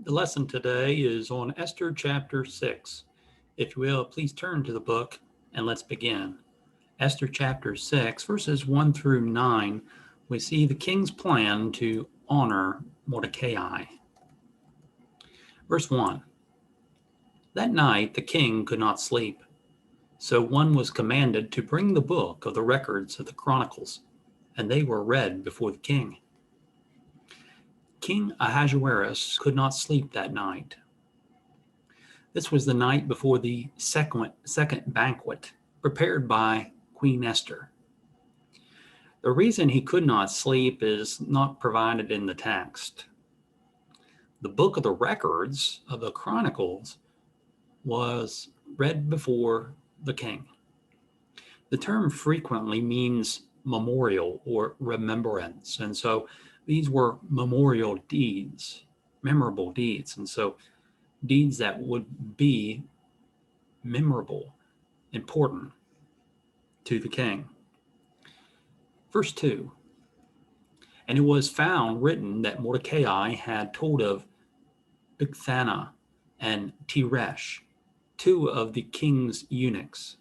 The lesson today is on Esther chapter 6. If you will, please turn to the book and let's begin. Esther chapter 6, verses 1 through 9, we see the king's plan to honor Mordecai. Verse 1. That night the king could not sleep, so one was commanded to bring the book of the records of the Chronicles, and they were read before the king. King Ahasuerus could not sleep that night. This was the night before the second banquet prepared by Queen Esther. The reason he could not sleep is not provided in the text. The book of the records of the Chronicles was read before the king. The term frequently means memorial or remembrance, and so these were memorial deeds, memorable deeds, and so deeds that would be memorable, important to the king. Verse 2. And it was found written that Mordecai had told of Bigthana and Teresh, two of the king's eunuchs,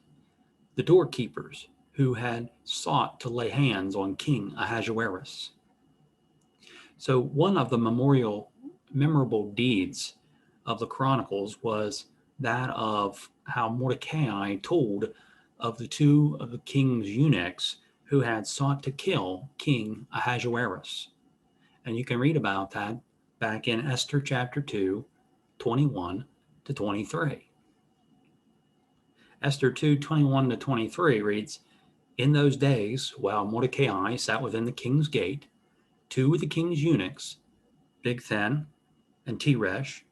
the doorkeepers who had sought to lay hands on King Ahasuerus. So one of the memorable deeds of the Chronicles was that of how Mordecai told of the two of the king's eunuchs who had sought to kill King Ahasuerus. And you can read about that back in Esther chapter 2, 21 to 23. Esther 2, 21 to 23 reads, In those days, while Mordecai sat within the king's gate, two of the king's eunuchs, Bigthan and Teresh,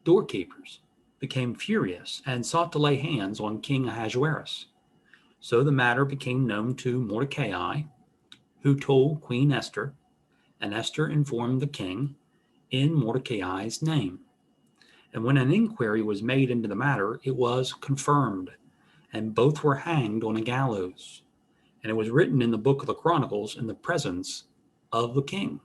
doorkeepers, became furious and sought to lay hands on King Ahasuerus. So the matter became known to Mordecai, who told Queen Esther, and Esther informed the king in Mordecai's name. And when an inquiry was made into the matter, it was confirmed, and both were hanged on a gallows. And it was written in the book of the Chronicles in the presence of the king.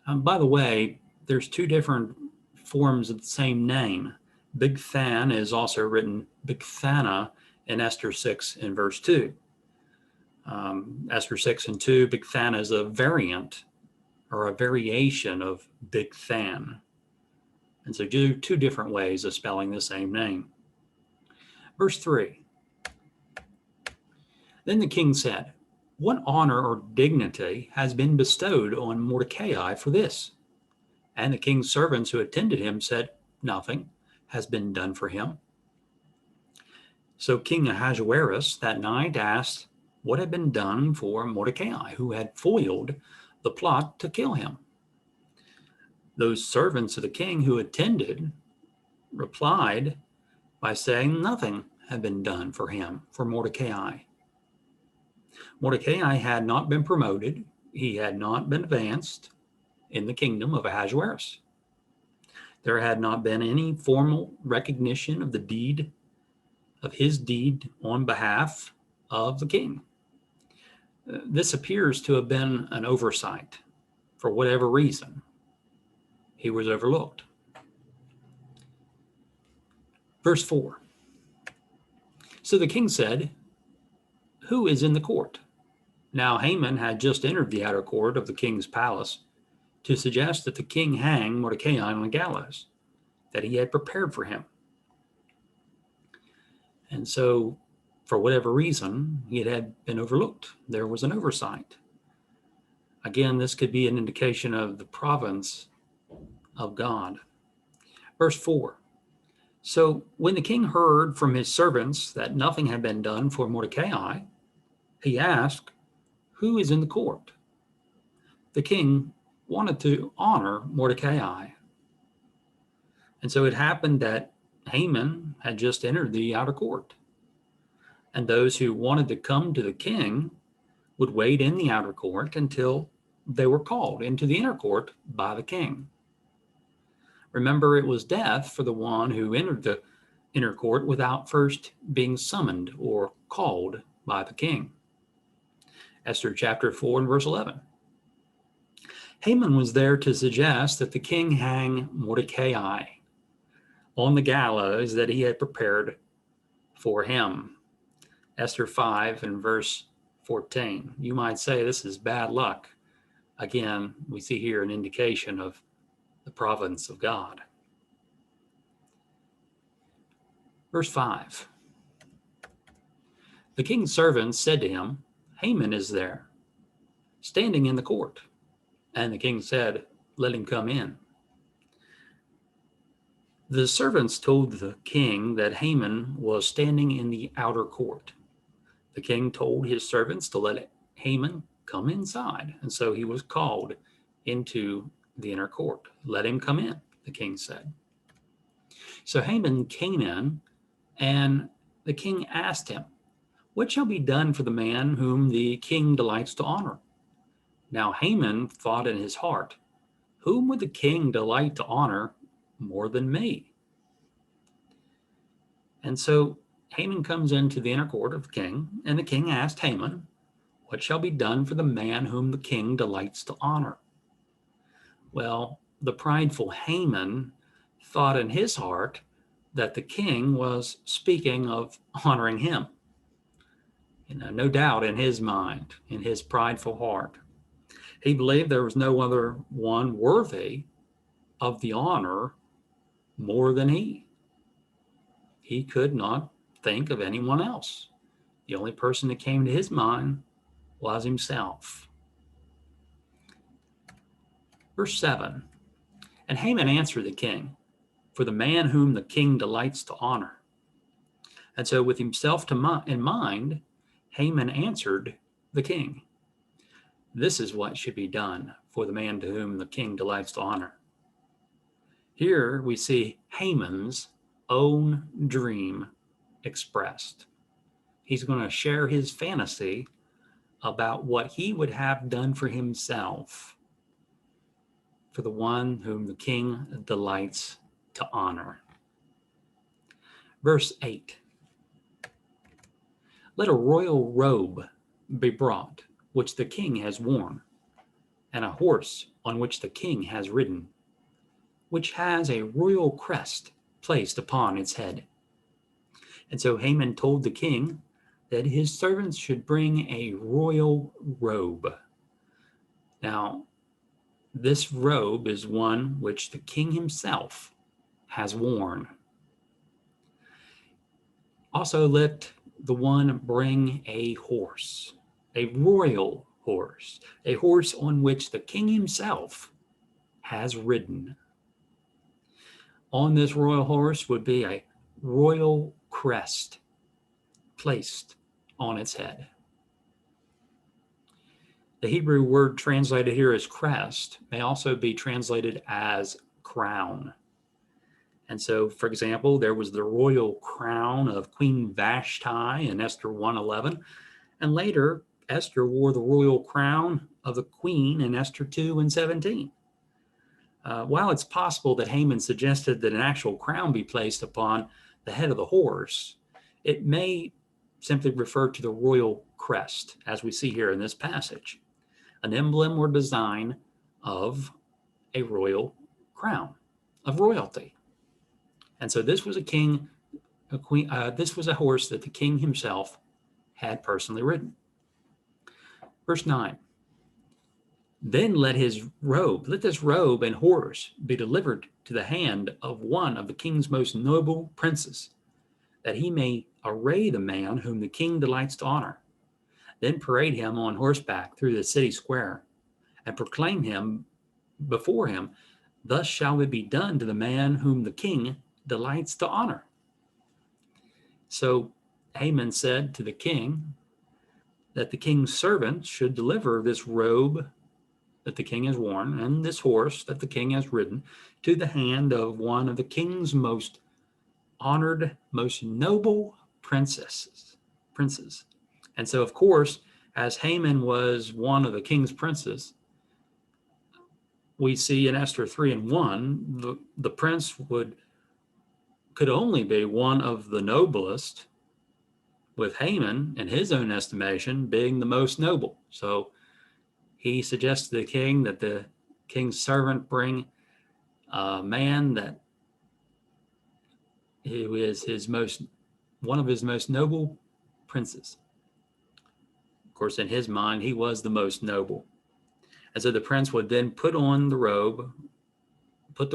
By the way, there's two different forms of the same name. Bigthan is also written Bigthana in Esther 6 and verse 2. Esther 6 and 2, Bigthana is a variant or a variation of Bigthan. And so two different ways of spelling the same name. Verse 3. Then the king said, What honor or dignity has been bestowed on Mordecai for this? And the king's servants who attended him said, Nothing has been done for him. So King Ahasuerus that night asked what had been done for Mordecai, who had foiled the plot to kill him. Those servants of the king who attended replied by saying nothing had been done for him, for Mordecai. Mordecai had not been promoted. He had not been advanced in the kingdom of Ahasuerus. There had not been any formal recognition of his deed on behalf of the king. This appears to have been an oversight. For whatever reason, he was overlooked. Verse 4. So the king said, Who is in the court? Now Haman had just entered the outer court of the king's palace to suggest that the king hang Mordecai on the gallows that he had prepared for him. And so, for whatever reason, it had been overlooked. There was an oversight. Again, this could be an indication of the providence of God. Verse 4. So when the king heard from his servants that nothing had been done for Mordecai, he asked, Who is in the court? The king wanted to honor Mordecai. And so it happened that Haman had just entered the outer court. And those who wanted to come to the king would wait in the outer court until they were called into the inner court by the king. Remember, it was death for the one who entered the inner court without first being summoned or called by the king. Esther chapter 4 and verse 11. Haman was there to suggest that the king hang Mordecai on the gallows that he had prepared for him. Esther 5 and verse 14. You might say this is bad luck. Again, we see here an indication of the providence of God. Verse 5. The king's servants said to him, Haman is there, standing in the court. And the king said, let him come in. The servants told the king that Haman was standing in the outer court. The king told his servants to let Haman come inside, and so he was called into the inner court. Let him come in, the king said. So Haman came in, and the king asked him, what shall be done for the man whom the king delights to honor? Now Haman thought in his heart, whom would the king delight to honor more than me? And so Haman comes into the inner court of the king, and the king asked Haman, what shall be done for the man whom the king delights to honor? Well, the prideful Haman thought in his heart that the king was speaking of honoring him. No doubt in his mind, in his prideful heart. He believed there was no other one worthy of the honor more than he. He could not think of anyone else. The only person that came to his mind was himself. Verse 7. And Haman answered the king, for the man whom the king delights to honor. And so with himself in mind, Haman answered the king, this is what should be done for the man to whom the king delights to honor. Here we see Haman's own dream expressed. He's going to share his fantasy about what he would have done for himself, for the one whom the king delights to honor. Verse 8. Let a royal robe be brought, which the king has worn, and a horse on which the king has ridden, which has a royal crest placed upon its head. And so Haman told the king that his servants should bring a royal robe. Now, this robe is one which the king himself has worn. Also, let the one bring a horse, a royal horse, a horse on which the king himself has ridden. On this royal horse would be a royal crest placed on its head. The Hebrew word translated here as crest may also be translated as crown. And so, for example, there was the royal crown of Queen Vashti in Esther 1:11, and later Esther wore the royal crown of the queen in Esther 2:17. While it's possible that Haman suggested that an actual crown be placed upon the head of the horse, it may simply refer to the royal crest, as we see here in this passage, an emblem or design of a royal crown of royalty. And so this was this was a horse that the king himself had personally ridden. Verse 9. Then let this robe and horse be delivered to the hand of one of the king's most noble princes, that he may array the man whom the king delights to honor. Then parade him on horseback through the city square, and proclaim him before him, thus shall it be done to the man whom the king delights to honor. So Haman said to the king that the king's servant should deliver this robe that the king has worn and this horse that the king has ridden to the hand of one of the king's most honored, most noble princes. And so, of course, as Haman was one of the king's princes, we see in Esther 3:1, the prince could only be one of the noblest, with Haman, in his own estimation, being the most noble. So he suggests to the king that the king's servant bring a man who is one of his most noble princes. Of course, in his mind, he was the most noble. And so the prince would then put the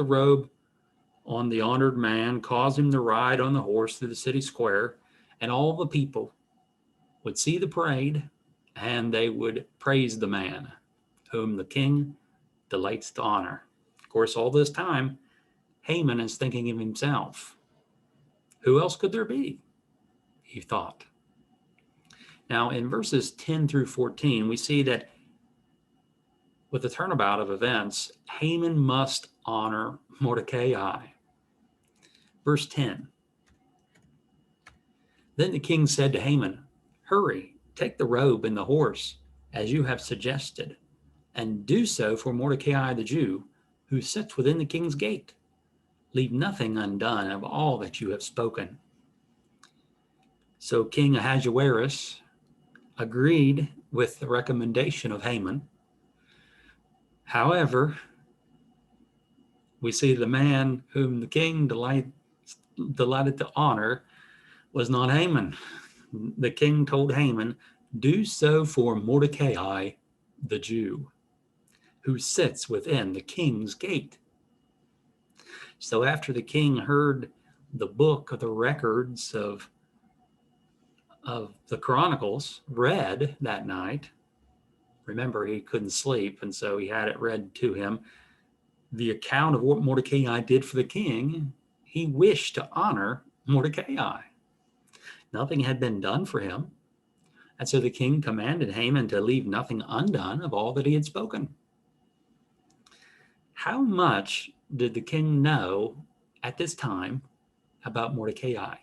robe on the honored man, cause him to ride on the horse through the city square, and all the people would see the parade, and they would praise the man whom the king delights to honor. Of course, all this time, Haman is thinking of himself. Who else could there be? He thought. Now, in verses 10 through 14, we see that with the turnabout of events, Haman must honor Mordecai. Verse 10. Then the king said to Haman, "Hurry, take the robe and the horse, as you have suggested, and do so for Mordecai the Jew, who sits within the king's gate. Leave nothing undone of all that you have spoken." So King Ahasuerus agreed with the recommendation of Haman. However, we see the man whom the king delighted to honor was not Haman. The king told Haman, "Do so for Mordecai the Jew, who sits within the king's gate." So after the king heard the book of the records of the Chronicles read that night, remember he couldn't sleep, and so he had it read to him, the account of what Mordecai did for the king, he wished to honor Mordecai. Nothing had been done for him, and so the king commanded Haman to leave nothing undone of all that he had spoken. How much did the king know at this time about Mordecai?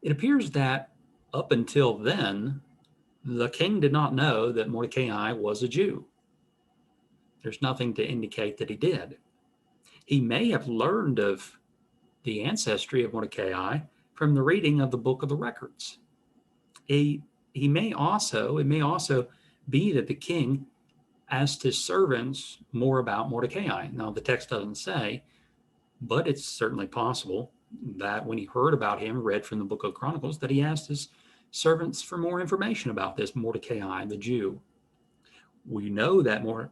It appears that up until then, the king did not know that Mordecai was a Jew. There's nothing to indicate that he did. He may have learned of the ancestry of Mordecai from the reading of the Book of the Records. It may also be that the king asked his servants more about Mordecai. Now, the text doesn't say, but it's certainly possible that when he heard about him, read from the Book of Chronicles, that he asked his servants for more information about this Mordecai, the Jew. We know that one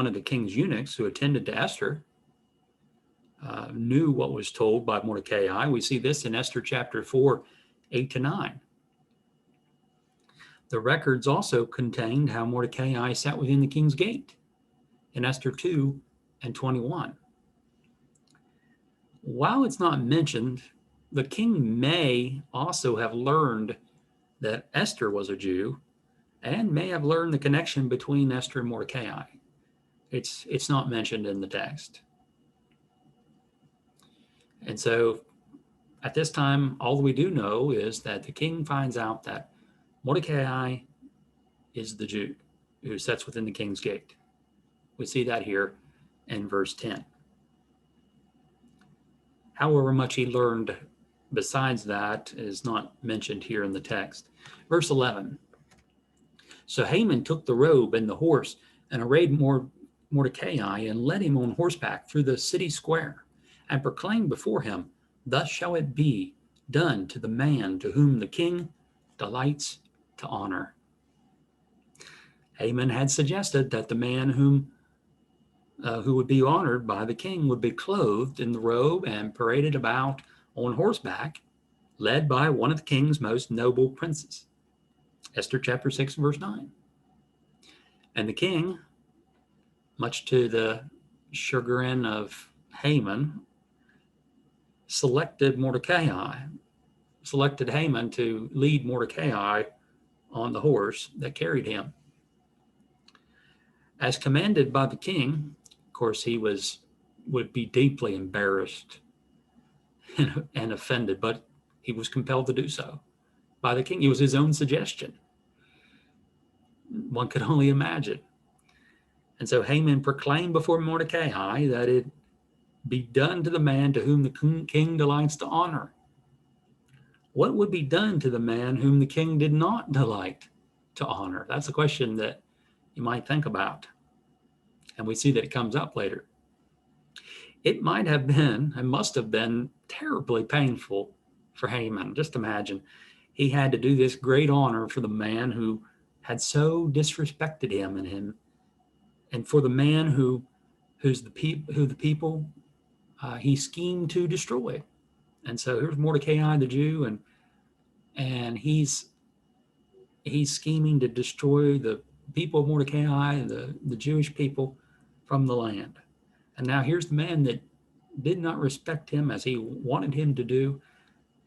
of the king's eunuchs who attended to Esther knew what was told by Mordecai. We see this in Esther chapter 4, 8-9. The records also contained how Mordecai sat within the king's gate in Esther 2 and 21. While it's not mentioned, the king may also have learned that Esther was a Jew and may have learned the connection between Esther and Mordecai. It's not mentioned in the text. And so at this time, all we do know is that the king finds out that Mordecai is the Jew who sits within the king's gate. We see that here in verse 10. However much he learned besides that is not mentioned here in the text. Verse 11. So Haman took the robe and the horse and arrayed Mordecai and led him on horseback through the city square and proclaimed before him, "Thus shall it be done to the man to whom the king delights to honor." Haman had suggested that the man who would be honored by the king would be clothed in the robe and paraded about on horseback, led by one of the king's most noble princes. Esther chapter 6, verse 9. And the king, much to the chagrin of Haman, selected Haman to lead Mordecai on the horse that carried him. As commanded by the king, of course, he would be deeply embarrassed and offended, but he was compelled to do so by the king. It was his own suggestion. One could only imagine. And so Haman proclaimed before Mordecai that it be done to the man to whom the king delights to honor. What would be done to the man whom the king did not delight to honor? That's a question that you might think about. And we see that it comes up later. It might have been and must have been terribly painful for Haman. Just imagine. He had to do this great honor for the man who had so disrespected him and for the man who the people he schemed to destroy. And so here's Mordecai the Jew, and he's scheming to destroy the people of Mordecai, the Jewish people, from the land. And now here's the man that did not respect him as he wanted him to do.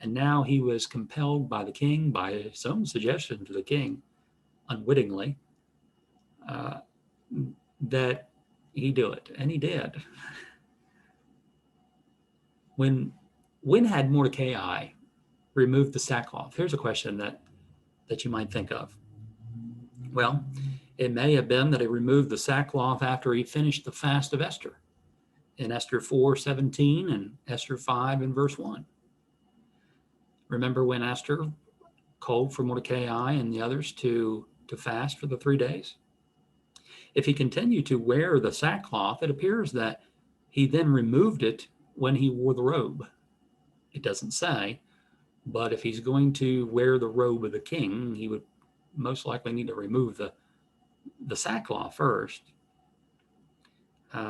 And now he was compelled by the king, by some suggestion to the king, unwittingly, that he do it. And he did. When had Mordecai removed the sackcloth? Here's a question that you might think of. Well, it may have been that he removed the sackcloth after he finished the fast of Esther in Esther 4:17 and Esther 5 and verse 1. Remember when Esther called for Mordecai and the others to fast for the 3 days? If he continued to wear the sackcloth, it appears that he then removed it when he wore the robe. It doesn't say, but if he's going to wear the robe of the king, he would most likely need to remove the sackcloth first.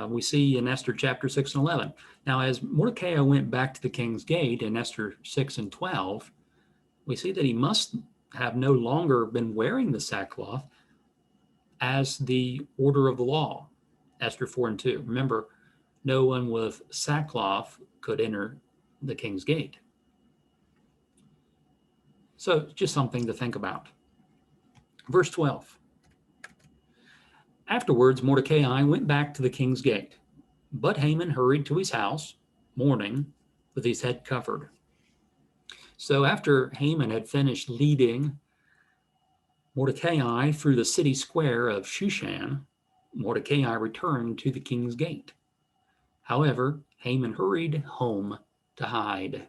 We see in Esther chapter 6 and 11. Now, as Mordecai went back to the king's gate in Esther 6 and 12, we see that he must have no longer been wearing the sackcloth as the order of the law, Esther 4 and 2. Remember, no one with sackcloth could enter the king's gate. So just something to think about. Verse 12. Afterwards, Mordecai went back to the king's gate, but Haman hurried to his house, mourning, with his head covered. So after Haman had finished leading Mordecai through the city square of Shushan, Mordecai returned to the king's gate. However, Haman hurried home to hide,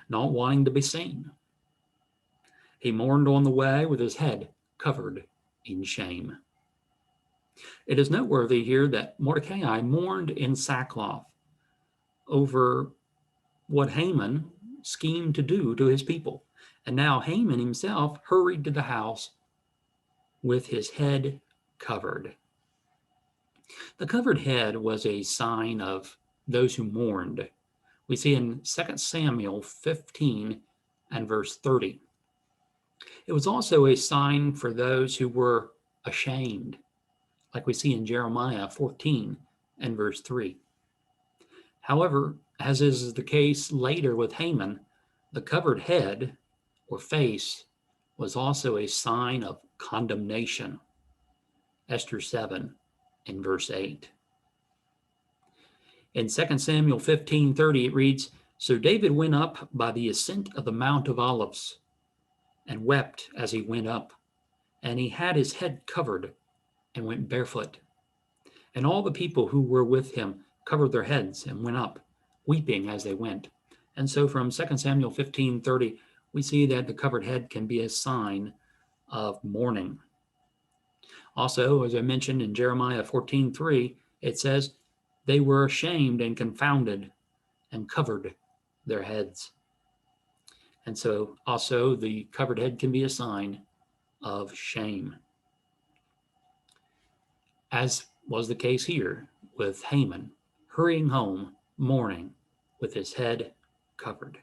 not wanting to be seen. He mourned on the way with his head covered in shame. It is noteworthy here that Mordecai mourned in sackcloth over what Haman schemed to do to his people. And now Haman himself hurried to the house with his head covered. The covered head was a sign of those who mourned. We see in 2 Samuel 15 and verse 30. It was also a sign for those who were ashamed, like we see in Jeremiah 14 and verse 3. However, as is the case later with Haman, the covered head or face was also a sign of condemnation. Esther 7 and verse 8. In 2 Samuel 15:30 it reads, "So David went up by the ascent of the Mount of Olives and wept as he went up, and he had his head covered and went barefoot. And all the people who were with him covered their heads and went up, weeping as they went." And so from 2 Samuel 15:30, we see that the covered head can be a sign of mourning. Also, as I mentioned in Jeremiah 14:3, it says, "They were ashamed and confounded and covered their heads." And so also the covered head can be a sign of shame, as was the case here with Haman, hurrying home, mourning, with his head covered.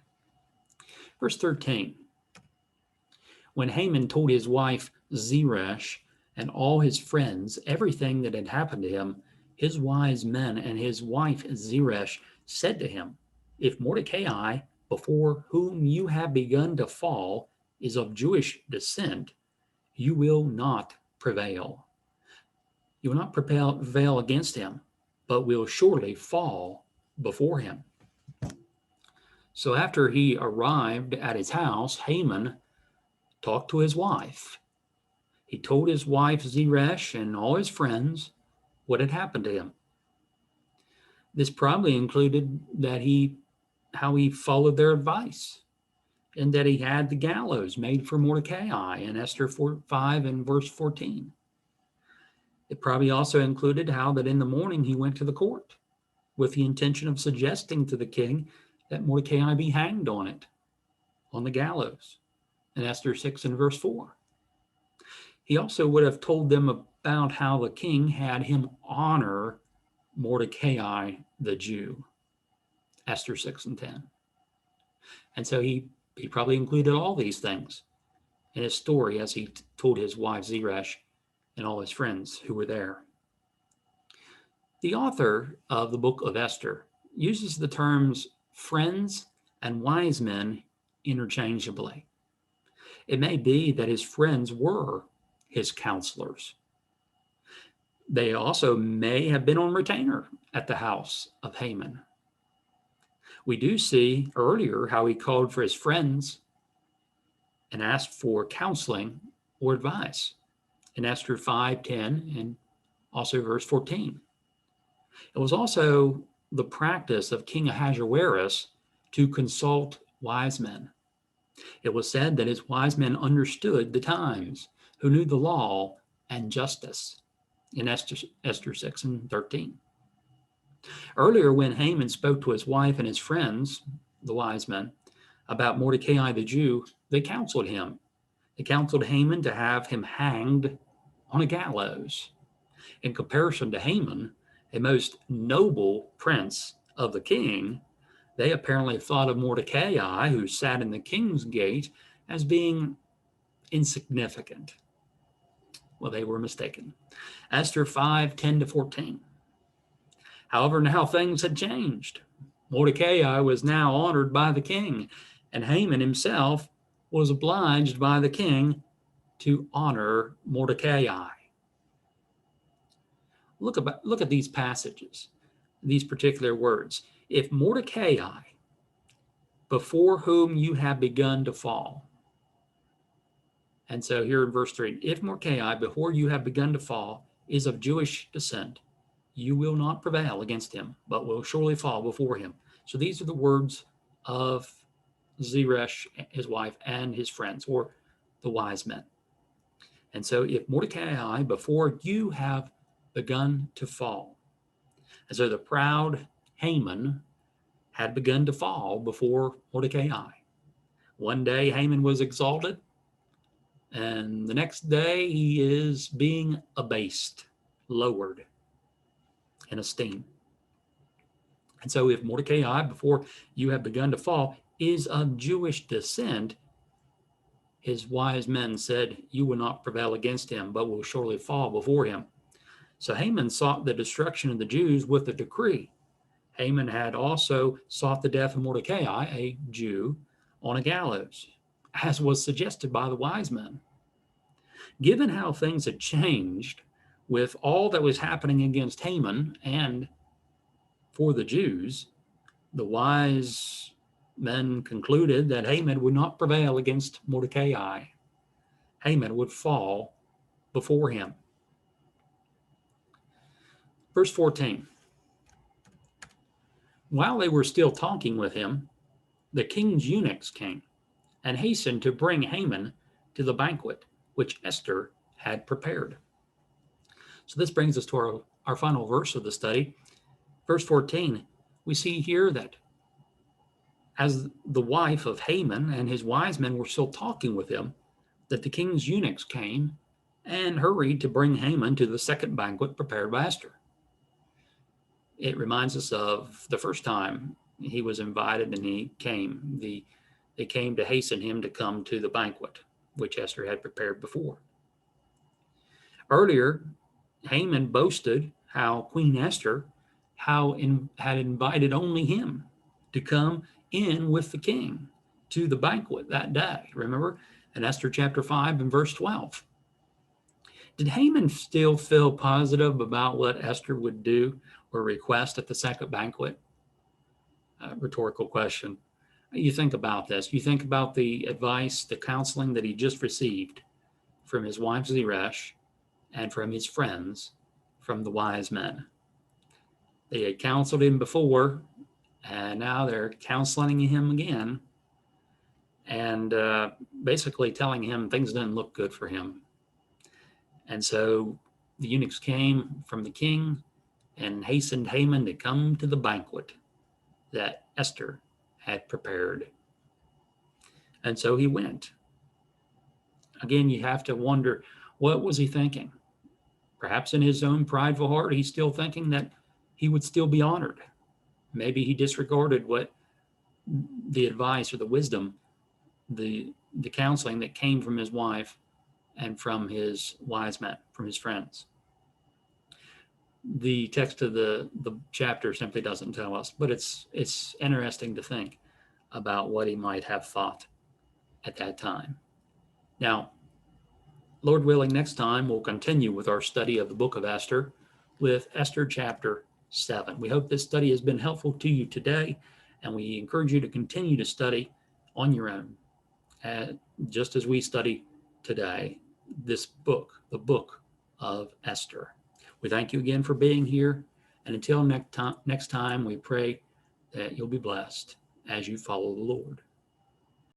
Verse 13. When Haman told his wife Zeresh and all his friends everything that had happened to him, his wise men and his wife Zeresh said to him, "If Mordecai, before whom you have begun to fall, is of Jewish descent, you will not prevail. You will not prevail against him, but will surely fall before him." So after he arrived at his house, Haman talked to his wife. He told his wife Zeresh and all his friends what had happened to him. This probably included how he followed their advice, and that he had the gallows made for Mordecai in Esther 5 and verse 14. It probably also included how that in the morning he went to the court with the intention of suggesting to the king that Mordecai be hanged on it, on the gallows, in Esther 6 and verse 4. He also would have told them about how the king had him honor Mordecai the Jew, Esther 6 and 10. And so he probably included all these things in his story as he told his wife Zeresh and all his friends who were there. The author of the Book of Esther uses the terms friends and wise men interchangeably. It may be that his friends were his counselors. They also may have been on retainer at the house of Haman. We do see earlier how he called for his friends and asked for counseling or advice in Esther 5:10 and also verse 14. It was also the practice of King Ahasuerus to consult wise men. It was said that his wise men understood the times, who knew the law and justice in Esther 6 and 13. Earlier, when Haman spoke to his wife and his friends, the wise men, about Mordecai the Jew, they counseled him. They counseled Haman to have him hanged on a gallows. In comparison to Haman, a most noble prince of the king, they apparently thought of Mordecai, who sat in the king's gate, as being insignificant. Well, they were mistaken. Esther 5:10 to 14. However, now things had changed. Mordecai was now honored by the king, and Haman himself was obliged by the king to honor Mordecai. Look at these passages, these particular words. If Mordecai, before whom you have begun to fall. And so here in verse 3, if Mordecai, before you have begun to fall, is of Jewish descent, you will not prevail against him, but will surely fall before him. So these are the words of Zeresh, his wife, and his friends, or the wise men. And so if Mordecai, before you have begun to fall. And so the proud Haman had begun to fall before Mordecai. One day Haman was exalted, and the next day he is being abased, lowered in esteem. And so if Mordecai, before you have begun to fall, is of Jewish descent, his wise men said, you will not prevail against him, but will surely fall before him. So Haman sought the destruction of the Jews with a decree. Haman had also sought the death of Mordecai, a Jew, on a gallows, as was suggested by the wise men. Given how things had changed with all that was happening against Haman and for the Jews, the wise men concluded that Haman would not prevail against Mordecai. Haman would fall before him. Verse 14. While they were still talking with him, the king's eunuchs came and hastened to bring Haman to the banquet which Esther had prepared. So this brings us to our final verse of the study. Verse 14, we see here that as the wife of Haman and his wise men were still talking with him, that the king's eunuchs came and hurried to bring Haman to the second banquet prepared by Esther. It reminds us of the first time he was invited and he came. They came to hasten him to come to the banquet, which Esther had prepared before. Earlier, Haman boasted how Queen Esther had invited only him to come in with the king to the banquet that day. Remember in Esther chapter 5 and verse 12. Did Haman still feel positive about what Esther would do or request at the second banquet? Rhetorical question. You think about this. You think about the advice, the counseling that he just received from his wife Zeresh and from his friends, from the wise men. They had counseled him before, and now they're counseling him again and basically telling him things didn't look good for him. And so the eunuchs came from the king and hastened Haman to come to the banquet that Esther had prepared. And so he went. Again, you have to wonder, what was he thinking? Perhaps in his own prideful heart, he's still thinking that he would still be honored. Maybe he disregarded what the advice or the wisdom, the counseling that came from his wife and from his wise men, from his friends. The text of the chapter simply doesn't tell us, but it's interesting to think about what he might have thought at that time. Now, Lord willing, next time we'll continue with our study of the Book of Esther with Esther chapter 7. We hope this study has been helpful to you today, and we encourage you to continue to study on your own, just as we study today this book, the Book of Esther. We thank you again for being here, and until next time, we pray that you'll be blessed as you follow the Lord.